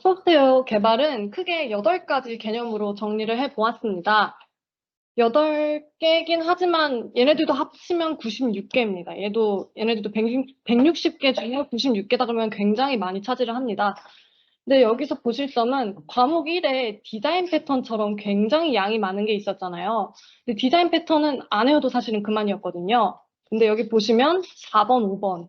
소프트웨어 개발은 크게 8가지 개념으로 정리를 해 보았습니다. 8개긴 하지만 얘네들도 합치면 96개입니다. 얘네들도 160개 중에 96개다 그러면 굉장히 많이 차지를 합니다. 근데 여기서 보실 점은 과목 1에 디자인 패턴처럼 굉장히 양이 많은 게 있었잖아요. 근데 디자인 패턴은 안 외워도 사실은 그만이었거든요. 근데 여기 보시면 4번, 5번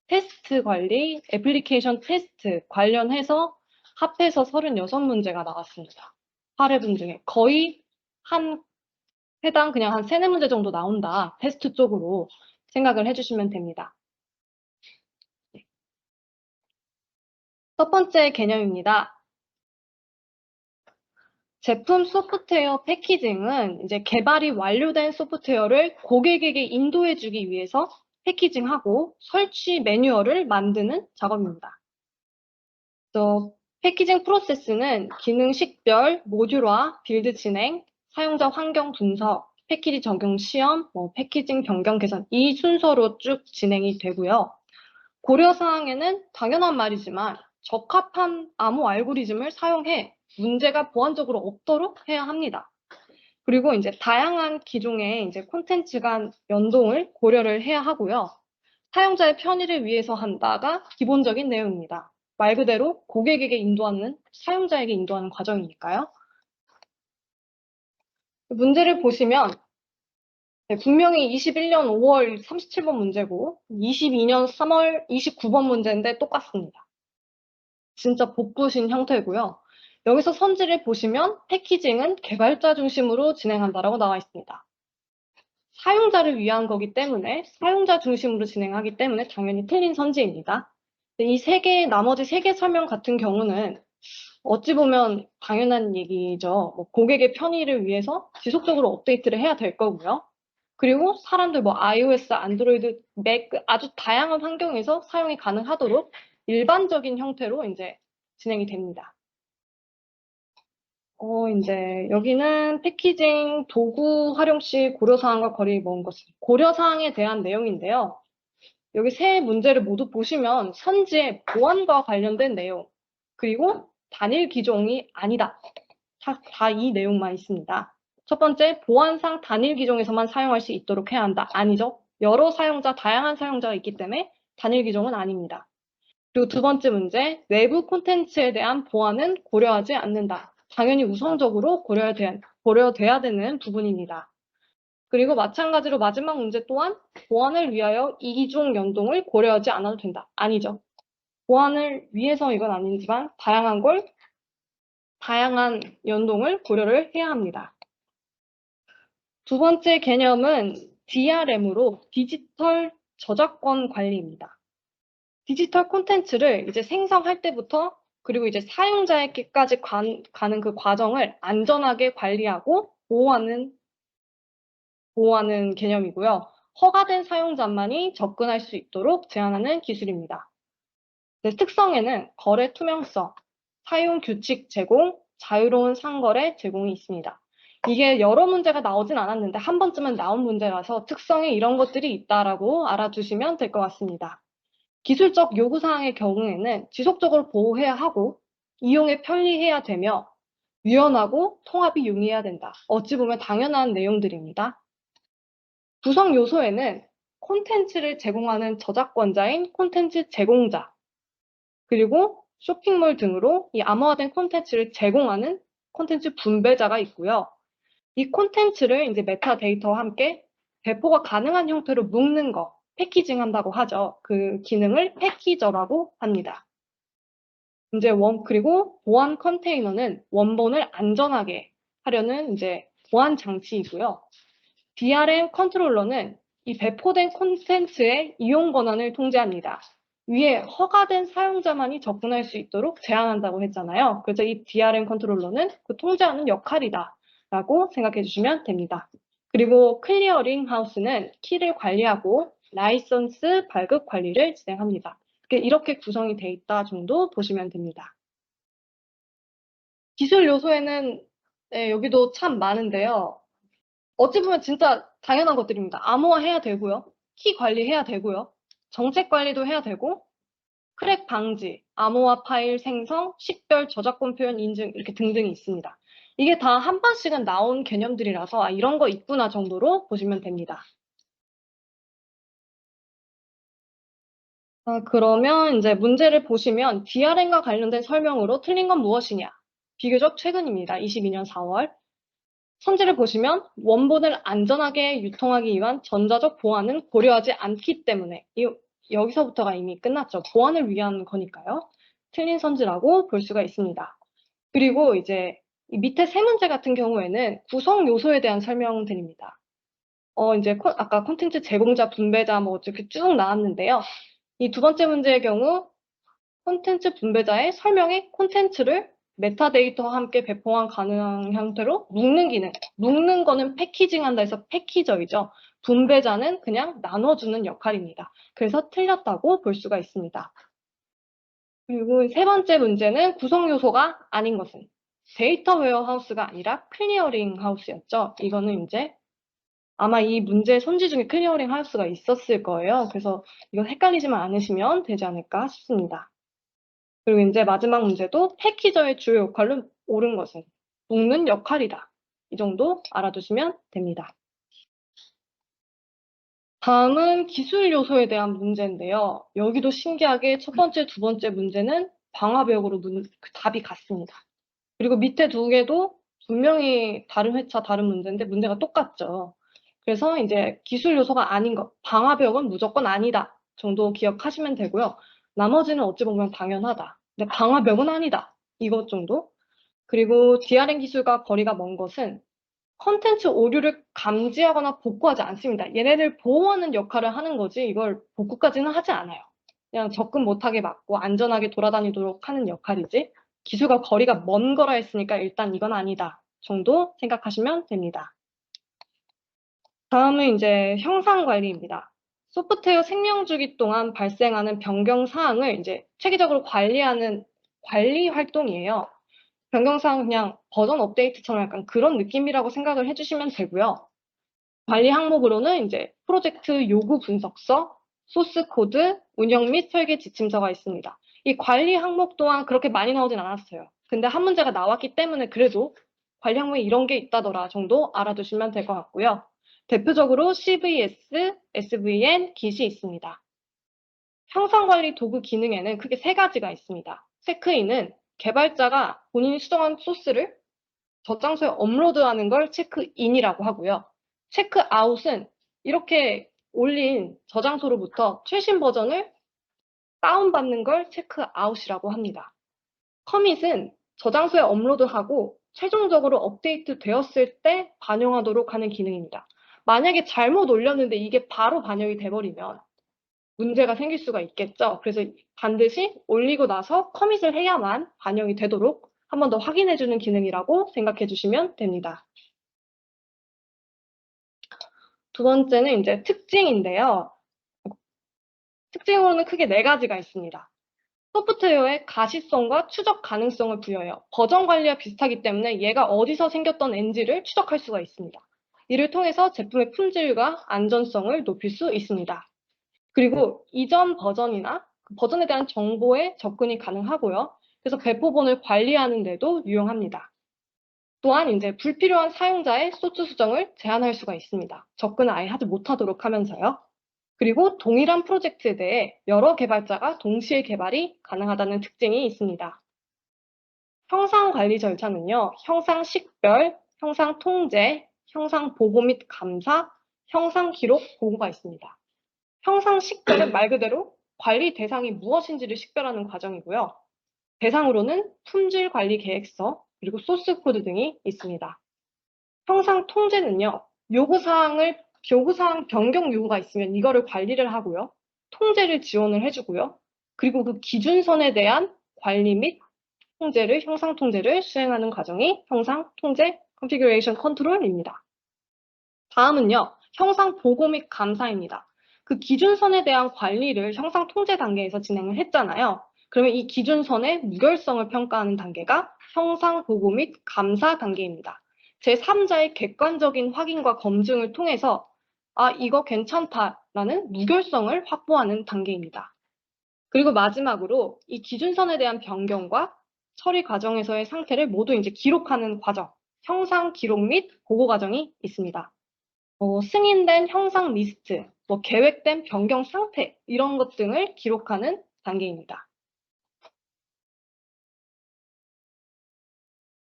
테스트 관리, 애플리케이션 테스트 관련해서 합해서 36문제가 나왔습니다. 8회분 중에 거의 한 해당 그냥 한 3, 4문제 정도 나온다. 테스트 쪽으로 생각을 해주시면 됩니다. 첫 번째 개념입니다. 제품 소프트웨어 패키징은 이제 개발이 완료된 소프트웨어를 고객에게 인도해주기 위해서 패키징하고 설치 매뉴얼을 만드는 작업입니다. 또 패키징 프로세스는 기능 식별, 모듈화, 빌드 진행, 사용자 환경 분석, 패키지 적용 시험, 패키징 변경 개선 이 순서로 쭉 진행이 되고요. 고려사항에는 당연한 말이지만 적합한 암호 알고리즘을 사용해 문제가 보안적으로 없도록 해야 합니다. 그리고 이제 다양한 기종의 이제 콘텐츠 간 연동을 고려를 해야 하고요. 사용자의 편의를 위해서 한다가 기본적인 내용입니다. 말 그대로 고객에게 인도하는, 사용자에게 인도하는 과정이니까요. 문제를 보시면 분명히 21년 5월 37번 문제고 22년 3월 29번 문제인데 똑같습니다. 진짜 복붙인 형태고요. 여기서 선지를 보시면 패키징은 개발자 중심으로 진행한다라고 나와 있습니다. 사용자를 위한 거기 때문에 사용자 중심으로 진행하기 때문에 당연히 틀린 선지입니다. 이 나머지 3개 설명 같은 경우는 어찌 보면 당연한 얘기죠. 고객의 편의를 위해서 지속적으로 업데이트를 해야 될 거고요. 그리고 사람들 iOS, 안드로이드, 맥 아주 다양한 환경에서 사용이 가능하도록 일반적인 형태로 이제 진행이 됩니다. 이제 여기는 패키징 도구 활용 시 고려사항과 거리 먼 것은 고려사항에 대한 내용인데요. 여기 세 문제를 모두 보시면 선지의 보안과 관련된 내용, 그리고 단일 기종이 아니다. 다 이 내용만 있습니다. 첫 번째, 보안상 단일 기종에서만 사용할 수 있도록 해야 한다. 아니죠. 여러 사용자, 다양한 사용자가 있기 때문에 단일 기종은 아닙니다. 그리고 두 번째 문제, 외부 콘텐츠에 대한 보안은 고려하지 않는다. 당연히 우선적으로 고려돼야 되는 부분입니다. 그리고 마찬가지로 마지막 문제 또한 보안을 위하여 이기종 연동을 고려하지 않아도 된다. 아니죠. 보안을 위해서 이건 아니지만 다양한 연동을 고려를 해야 합니다. 두 번째 개념은 DRM으로 디지털 저작권 관리입니다. 디지털 콘텐츠를 이제 생성할 때부터 그리고 이제 사용자에게까지 가는 그 과정을 안전하게 관리하고 보호하는 개념이고요. 허가된 사용자만이 접근할 수 있도록 제한하는 기술입니다. 특성에는 거래 투명성, 사용 규칙 제공, 자유로운 상거래 제공이 있습니다. 이게 여러 문제가 나오진 않았는데 한 번쯤은 나온 문제라서 특성에 이런 것들이 있다라고 알아두시면 될 것 같습니다. 기술적 요구사항의 경우에는 지속적으로 보호해야 하고 이용에 편리해야 되며 유연하고 통합이 용이해야 된다. 어찌 보면 당연한 내용들입니다. 구성 요소에는 콘텐츠를 제공하는 저작권자인 콘텐츠 제공자, 그리고 쇼핑몰 등으로 이 암호화된 콘텐츠를 제공하는 콘텐츠 분배자가 있고요. 이 콘텐츠를 이제 메타데이터와 함께 배포가 가능한 형태로 묶는 거, 패키징 한다고 하죠. 그 기능을 패키저라고 합니다. 이제 그리고 보안 컨테이너는 원본을 안전하게 하려는 이제 보안 장치이고요. DRM 컨트롤러는 이 배포된 콘텐츠의 이용 권한을 통제합니다. 위에 허가된 사용자만이 접근할 수 있도록 제한한다고 했잖아요. 그래서 이 DRM 컨트롤러는 그 통제하는 역할이다라고 생각해 주시면 됩니다. 그리고 클리어링 하우스는 키를 관리하고 라이선스 발급 관리를 진행합니다. 이렇게 구성이 돼 있다 정도 보시면 됩니다. 기술 요소에는 여기도 참 많은데요. 어찌 보면 진짜 당연한 것들입니다. 암호화해야 되고요. 키 관리해야 되고요. 정책 관리도 해야 되고 크랙 방지, 암호화 파일 생성, 식별, 저작권 표현 인증 이렇게 등등이 있습니다. 이게 다 한 번씩은 나온 개념들이라서 이런 거 있구나 정도로 보시면 됩니다. 그러면 이제 문제를 보시면 DRM과 관련된 설명으로 틀린 건 무엇이냐? 비교적 최근입니다. 22년 4월. 선지를 보시면 원본을 안전하게 유통하기 위한 전자적 보안은 고려하지 않기 때문에 여기서부터가 이미 끝났죠. 보안을 위한 거니까요. 틀린 선지라고 볼 수가 있습니다. 그리고 이제 이 밑에 세 문제 같은 경우에는 구성 요소에 대한 설명드립니다. 이제 아까 콘텐츠 제공자, 분배자 뭐 이렇게 쭉 나왔는데요. 이 두 번째 문제의 경우 콘텐츠 분배자의 설명에 콘텐츠를 메타데이터와 함께 배포한 가능한 형태로 묶는 기능. 묶는 거는 패키징한다 해서 패키저이죠. 분배자는 그냥 나눠주는 역할입니다. 그래서 틀렸다고 볼 수가 있습니다. 그리고 세 번째 문제는 구성 요소가 아닌 것은 데이터 웨어하우스가 아니라 클리어링 하우스였죠. 이거는 이제 아마 이 문제 손지 중에 클리어링 하우스가 있었을 거예요. 그래서 이거 헷갈리지만 않으시면 되지 않을까 싶습니다. 그리고 이제 마지막 문제도 패키저의 주요 역할로 옳은 것은 묶는 역할이다. 이 정도 알아두시면 됩니다. 다음은 기술 요소에 대한 문제인데요. 여기도 신기하게 첫 번째, 두 번째 문제는 방화벽으로 답이 같습니다. 그리고 밑에 두 개도 분명히 다른 회차, 다른 문제인데 문제가 똑같죠. 그래서 이제 기술 요소가 아닌 것, 방화벽은 무조건 아니다 정도 기억하시면 되고요. 나머지는 어찌 보면 당연하다. 근데 방화벽은 아니다. 이것 정도. 그리고 DRM 기술과 거리가 먼 것은 컨텐츠 오류를 감지하거나 복구하지 않습니다. 얘네를 보호하는 역할을 하는 거지 이걸 복구까지는 하지 않아요. 그냥 접근 못하게 막고 안전하게 돌아다니도록 하는 역할이지 기술과 거리가 먼 거라 했으니까 일단 이건 아니다 정도 생각하시면 됩니다. 다음은 이제 형상 관리입니다. 소프트웨어 생명주기 동안 발생하는 변경 사항을 이제 체계적으로 관리하는 관리 활동이에요. 변경 사항은 그냥 버전 업데이트처럼 약간 그런 느낌이라고 생각을 해주시면 되고요. 관리 항목으로는 이제 프로젝트 요구 분석서, 소스 코드, 운영 및 설계 지침서가 있습니다. 이 관리 항목 또한 그렇게 많이 나오진 않았어요. 근데 한 문제가 나왔기 때문에 그래도 관리 항목에 이런 게 있다더라 정도 알아두시면 될 것 같고요. 대표적으로 CVS, SVN, Git이 있습니다. 형상관리 도구 기능에는 크게 세 가지가 있습니다. 체크인은 개발자가 본인이 수정한 소스를 저장소에 업로드하는 걸 체크인이라고 하고요. 체크아웃은 이렇게 올린 저장소로부터 최신 버전을 다운받는 걸 체크아웃이라고 합니다. 커밋은 저장소에 업로드하고 최종적으로 업데이트 되었을 때 반영하도록 하는 기능입니다. 만약에 잘못 올렸는데 이게 바로 반영이 돼버리면 문제가 생길 수가 있겠죠. 그래서 반드시 올리고 나서 커밋을 해야만 반영이 되도록 한 번 더 확인해주는 기능이라고 생각해 주시면 됩니다. 두 번째는 이제 특징인데요. 특징으로는 크게 네 가지가 있습니다. 소프트웨어의 가시성과 추적 가능성을 부여해요. 버전 관리와 비슷하기 때문에 얘가 어디서 생겼던 엔지를 추적할 수가 있습니다. 이를 통해서 제품의 품질과 안전성을 높일 수 있습니다. 그리고 이전 버전이나 그 버전에 대한 정보에 접근이 가능하고요. 그래서 배포본을 관리하는 데도 유용합니다. 또한 이제 불필요한 사용자의 소스 수정을 제한할 수가 있습니다. 접근을 아예 하지 못하도록 하면서요. 그리고 동일한 프로젝트에 대해 여러 개발자가 동시에 개발이 가능하다는 특징이 있습니다. 형상 관리 절차는요. 형상 식별, 형상 통제, 형상 보고 및 감사, 형상 기록 보고가 있습니다. 형상 식별은 말 그대로 관리 대상이 무엇인지를 식별하는 과정이고요. 대상으로는 품질 관리 계획서, 그리고 소스 코드 등이 있습니다. 형상 통제는요. 요구사항 변경 요구가 있으면 이거를 관리를 하고요. 통제를 지원을 해주고요. 그리고 그 기준선에 대한 관리 및 통제를, 형상 통제를 수행하는 과정이 형상 통제 컨피규레이션 컨트롤입니다. 다음은요. 형상 보고 및 감사입니다. 그 기준선에 대한 관리를 형상 통제 단계에서 진행을 했잖아요. 그러면 이 기준선의 무결성을 평가하는 단계가 형상 보고 및 감사 단계입니다. 제3자의 객관적인 확인과 검증을 통해서 아, 이거 괜찮다라는 무결성을 확보하는 단계입니다. 그리고 마지막으로 이 기준선에 대한 변경과 처리 과정에서의 상태를 모두 이제 기록하는 과정, 형상 기록 및 보고 과정이 있습니다. 승인된 형상 리스트, 계획된 변경 상태, 이런 것 등을 기록하는 단계입니다.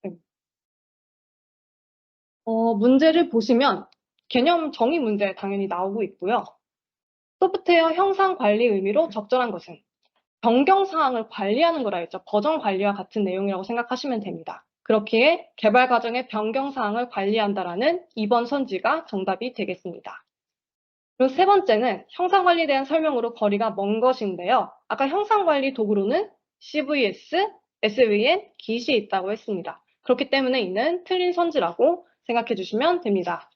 네. 문제를 보시면 개념 정의 문제 당연히 나오고 있고요. 소프트웨어 형상 관리 의미로 적절한 것은 변경 사항을 관리하는 거라 했죠. 버전 관리와 같은 내용이라고 생각하시면 됩니다. 그렇기에 개발 과정의 변경 사항을 관리한다라는 2번 선지가 정답이 되겠습니다. 그리고 세 번째는 형상 관리에 대한 설명으로 거리가 먼 것인데요. 아까 형상 관리 도구로는 CVS, SVN, Git이 있다고 했습니다. 그렇기 때문에 이는 틀린 선지라고 생각해 주시면 됩니다.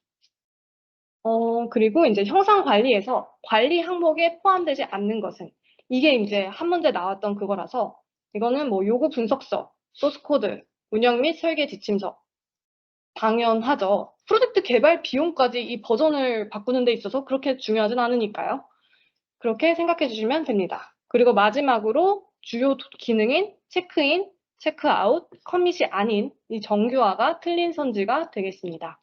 그리고 이제 형상 관리에서 관리 항목에 포함되지 않는 것은 이게 이제 한 문제 나왔던 그거라서 이거는 요구 분석서, 소스 코드, 운영 및 설계 지침서. 당연하죠. 프로젝트 개발 비용까지 이 버전을 바꾸는 데 있어서 그렇게 중요하진 않으니까요. 그렇게 생각해 주시면 됩니다. 그리고 마지막으로 주요 기능인 체크인, 체크아웃, 커밋이 아닌 이 정규화가 틀린 선지가 되겠습니다.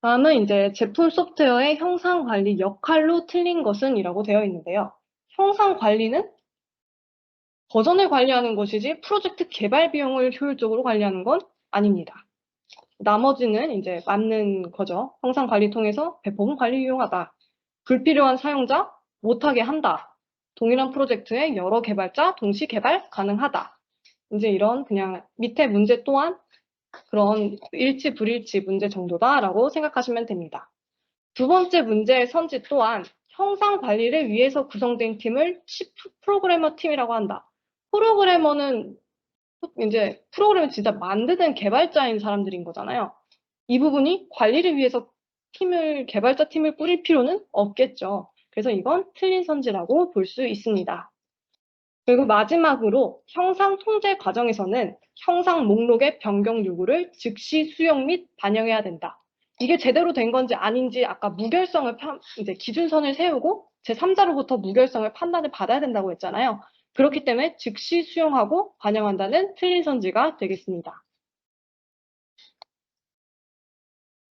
다음은 이제 제품 소프트웨어의 형상 관리 역할로 틀린 것은 이라고 되어 있는데요. 형상 관리는 버전을 관리하는 것이지 프로젝트 개발 비용을 효율적으로 관리하는 건 아닙니다. 나머지는 이제 맞는 거죠. 형상 관리 통해서 배포는 관리 유용하다. 불필요한 사용자 못하게 한다. 동일한 프로젝트에 여러 개발자 동시 개발 가능하다. 이제 이런 그냥 밑에 문제 또한 그런 일치 불일치 문제 정도다라고 생각하시면 됩니다. 두 번째 문제의 선지 또한 형상 관리를 위해서 구성된 팀을 프로그래머 팀이라고 한다. 프로그래머는 이제 프로그램을 진짜 만드는 개발자인 사람들인 거잖아요. 이 부분이 관리를 위해서 개발자 팀을 꾸릴 필요는 없겠죠. 그래서 이건 틀린 선지라고 볼 수 있습니다. 그리고 마지막으로 형상 통제 과정에서는 형상 목록의 변경 요구를 즉시 수용 및 반영해야 된다. 이게 제대로 된 건지 아닌지 아까 무결성을 이제 기준선을 세우고 제3자로부터 무결성을 판단을 받아야 된다고 했잖아요. 그렇기 때문에 즉시 수용하고 반영한다는 틀린 선지가 되겠습니다.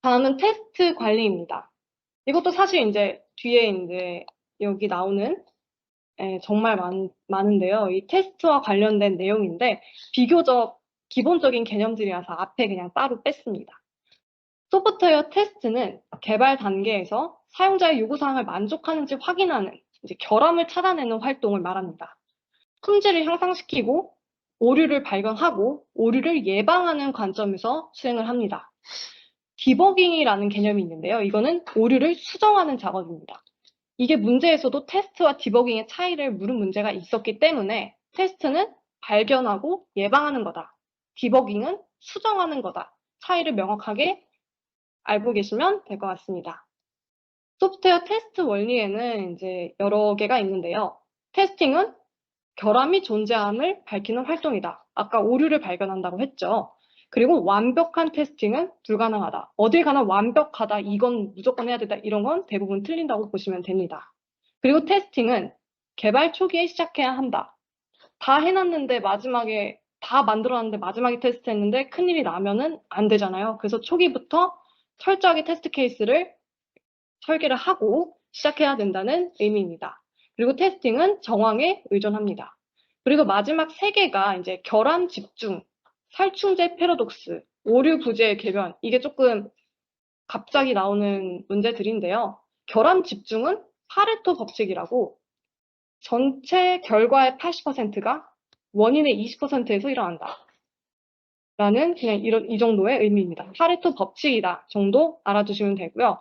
다음은 테스트 관리입니다. 이것도 사실 이제 뒤에 이제 여기 나오는 정말 많은데요. 이 테스트와 관련된 내용인데 비교적 기본적인 개념들이라서 앞에 그냥 따로 뺐습니다. 소프트웨어 테스트는 개발 단계에서 사용자의 요구사항을 만족하는지 확인하는 이제 결함을 찾아내는 활동을 말합니다. 품질을 향상시키고 오류를 발견하고 오류를 예방하는 관점에서 수행을 합니다. 디버깅이라는 개념이 있는데요. 이거는 오류를 수정하는 작업입니다. 이게 문제에서도 테스트와 디버깅의 차이를 물은 문제가 있었기 때문에 테스트는 발견하고 예방하는 거다. 디버깅은 수정하는 거다. 차이를 명확하게 알고 계시면 될 것 같습니다. 소프트웨어 테스트 원리에는 이제 여러 개가 있는데요. 테스팅은 결함이 존재함을 밝히는 활동이다. 아까 오류를 발견한다고 했죠. 그리고 완벽한 테스팅은 불가능하다. 어딜 가나 완벽하다. 이건 무조건 해야 된다. 이런 건 대부분 틀린다고 보시면 됩니다. 그리고 테스팅은 개발 초기에 시작해야 한다. 다 해놨는데 마지막에 다 만들어놨는데 마지막에 테스트했는데 큰일이 나면은 안 되잖아요. 그래서 초기부터 철저하게 테스트 케이스를 설계를 하고 시작해야 된다는 의미입니다. 그리고 테스팅은 정황에 의존합니다. 그리고 마지막 세 개가 이제 결함 집중, 살충제 패러독스, 오류 부재의 개변. 이게 조금 갑자기 나오는 문제들인데요. 결함 집중은 파레토 법칙이라고 전체 결과의 80%가 원인의 20%에서 일어난다. 라는 그냥 이 정도의 의미입니다. 파레토 법칙이다 정도 알아두시면 되고요.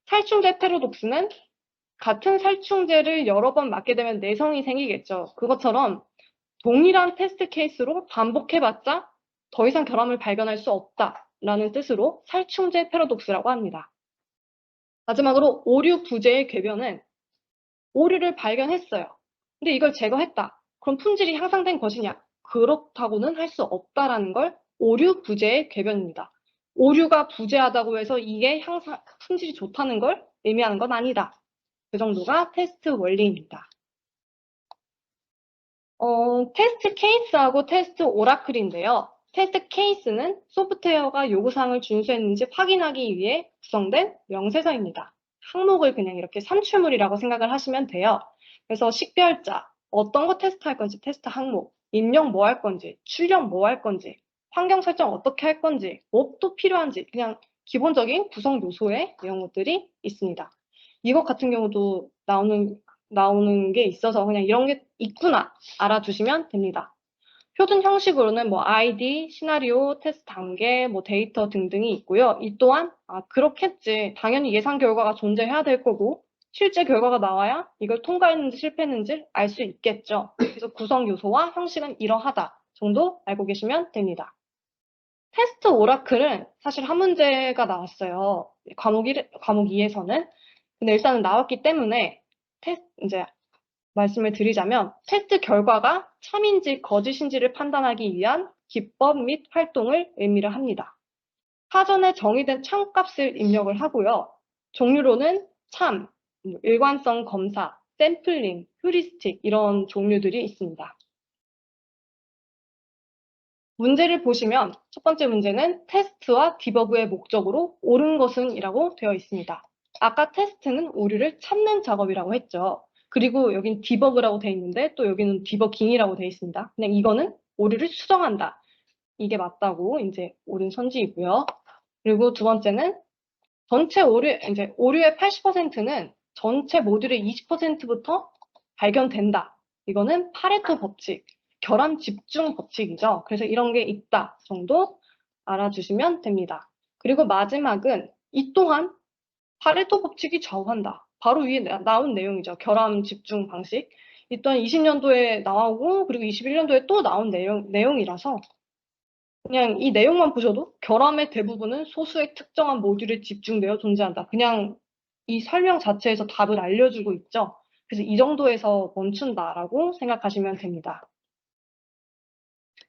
살충제 패러독스는 같은 살충제를 여러 번 맞게 되면 내성이 생기겠죠. 그것처럼 동일한 테스트 케이스로 반복해봤자 더 이상 결함을 발견할 수 없다라는 뜻으로 살충제 패러독스라고 합니다. 마지막으로 오류 부재의 궤변은 오류를 발견했어요. 근데 이걸 제거했다. 그럼 품질이 향상된 것이냐? 그렇다고는 할 수 없다라는 걸 오류 부재의 궤변입니다. 오류가 부재하다고 해서 이게 항상 품질이 좋다는 걸 의미하는 건 아니다. 그 정도가 테스트 원리입니다. 테스트 케이스하고 테스트 오라클인데요. 테스트 케이스는 소프트웨어가 요구사항을 준수했는지 확인하기 위해 구성된 명세서입니다. 항목을 그냥 이렇게 산출물이라고 생각을 하시면 돼요. 그래서 식별자, 어떤 거 테스트할 건지 테스트 항목, 입력 뭐 할 건지, 출력 뭐 할 건지, 환경 설정 어떻게 할 건지, 뭣도 필요한지 그냥 기본적인 구성 요소의 내용들이 있습니다. 이것 같은 경우도 나오는 게 있어서 그냥 이런 게 있구나 알아두시면 됩니다. 표준 형식으로는 뭐 ID, 시나리오, 테스트 단계, 뭐 데이터 등등이 있고요. 이 또한 그렇겠지. 당연히 예상 결과가 존재해야 될 거고 실제 결과가 나와야 이걸 통과했는지 실패했는지 알 수 있겠죠. 그래서 구성 요소와 형식은 이러하다 정도 알고 계시면 됩니다. 테스트 오라클은 사실 한 문제가 나왔어요. 과목 2에서는. 근데 일단은 나왔기 때문에 이제 말씀을 드리자면 테스트 결과가 참인지 거짓인지를 판단하기 위한 기법 및 활동을 의미를 합니다. 사전에 정의된 참값을 입력을 하고요. 종류로는 참, 일관성 검사, 샘플링, 휴리스틱 이런 종류들이 있습니다. 문제를 보시면 첫 번째 문제는 테스트와 디버그의 목적으로 옳은 것은 이라고 되어 있습니다. 아까 테스트는 오류를 찾는 작업이라고 했죠. 그리고 여긴 디버그라고 되어 있는데 또 여기는 디버깅이라고 되어 있습니다. 그냥 이거는 오류를 수정한다. 이게 맞다고 이제 옳은 선지이고요. 그리고 두 번째는 전체 오류의 80%는 전체 모듈의 20%부터 발견된다. 이거는 파레토 법칙, 결함 집중 법칙이죠. 그래서 이런 게 있다 정도 알아주시면 됩니다. 그리고 마지막은 이 또한 파레토 법칙이 좌우한다. 바로 위에 나온 내용이죠. 결함 집중 방식. 이 또한 20년도에 나오고 그리고 21년도에 또 나온 내용이라서 그냥 이 내용만 보셔도 결함의 대부분은 소수의 특정한 모듈에 집중되어 존재한다. 그냥 이 설명 자체에서 답을 알려주고 있죠. 그래서 이 정도에서 멈춘다라고 생각하시면 됩니다.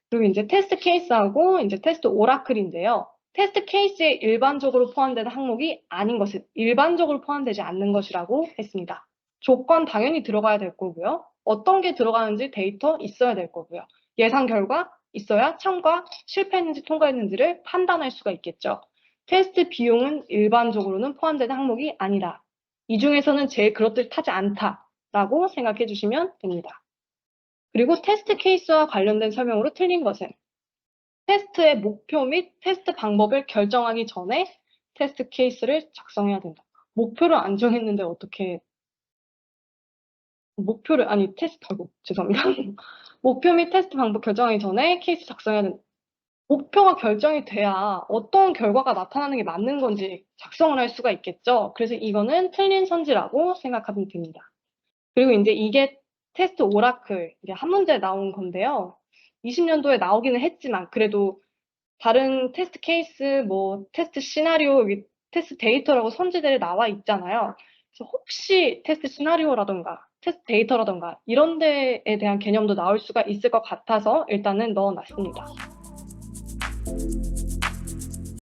그리고 이제 테스트 케이스하고 이제 테스트 오라클인데요. 테스트 케이스에 일반적으로 포함되는 항목이 아닌 것은 일반적으로 포함되지 않는 것이라고 했습니다. 조건 당연히 들어가야 될 거고요. 어떤 게 들어가는지 데이터 있어야 될 거고요. 예상 결과 있어야 참과 실패했는지 통과했는지를 판단할 수가 있겠죠. 테스트 비용은 일반적으로는 포함되는 항목이 아니다. 이 중에서는 제일 그렇듯하지 않다라고 생각해 주시면 됩니다. 그리고 테스트 케이스와 관련된 설명으로 틀린 것은 테스트의 목표 및 테스트 방법을 결정하기 전에 테스트 케이스를 작성해야 된다. 목표를 안 정했는데 어떻게 죄송합니다. 목표 및 테스트 방법 결정하기 전에 케이스 작성해야 된다. 목표가 결정이 돼야 어떤 결과가 나타나는 게 맞는 건지 작성을 할 수가 있겠죠. 그래서 이거는 틀린 선지라고 생각하면 됩니다. 그리고 이제 이게 테스트 오라클, 이게 한 문제 나온 건데요. 20년도에 나오기는 했지만 그래도 다른 테스트 케이스, 뭐 테스트 시나리오, 테스트 데이터라고 선지들이 나와 있잖아요. 그래서 혹시 테스트 시나리오라던가 테스트 데이터라던가 이런 데에 대한 개념도 나올 수가 있을 것 같아서 일단은 넣어놨습니다.